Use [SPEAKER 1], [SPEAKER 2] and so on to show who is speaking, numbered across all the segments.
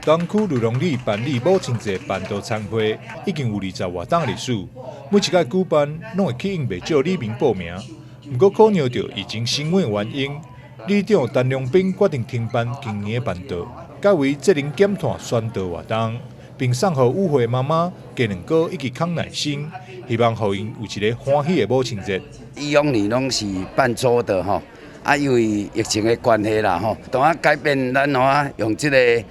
[SPEAKER 1] 东区绿龙里办理母亲节办桌餐会，已经有20多档历史。每一届举办，拢会吸引袂少里民报名。不过考量到疫情新闻原因，里长陈良彬决定停办今年的办桌，改为责任减碳宣导活动，并送予舞会妈妈鸡卵糕以及康乃馨，希望予因有一个欢喜的母亲节。
[SPEAKER 2] 以往年拢是办桌的吼，因为疫情的关系啦吼，当啊改变咱用这个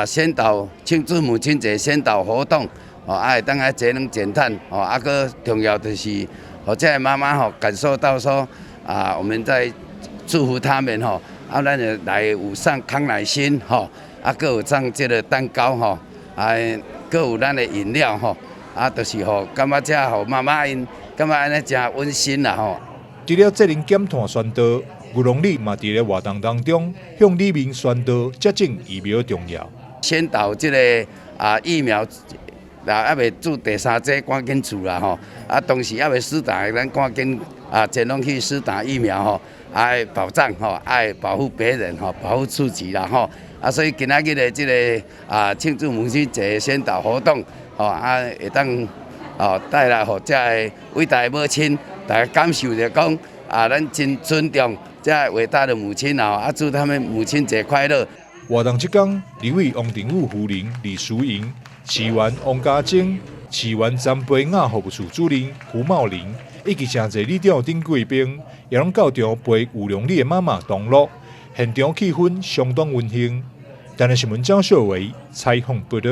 [SPEAKER 2] 宣导庆祝母亲节宣导活动，会当节能减碳，个重要就是这个妈妈感受到说我们在祝福他们咱就来有送康乃馨个有送这个蛋糕个有咱的饮料就是感觉这妈妈因感觉安尼真温馨啦
[SPEAKER 1] 除了责任减碳宣导，牛龙里嘛伫咧活动当中向里民宣导接种疫苗重要，
[SPEAKER 2] 宣导这个疫苗。还未注第3剂，赶紧注啦同时还未施打，咱赶紧前拢去施打疫苗爱保障爱保护别人保护自己啦所以今仔日的这个庆祝母亲节宣导活动会当带来互这个伟大的母亲，大家感受着讲咱真尊重这伟大的母亲祝他们母亲节快乐。
[SPEAKER 1] 活动这天，立委王定宇夫人李淑莹。市员王家晶、市员詹培雅服务处主任胡茂玲，以及诚侪里长顶贵宾，也拢到场陪有良里的妈妈同乐，现场气氛相当温馨。但是新闻张秀维采访报道。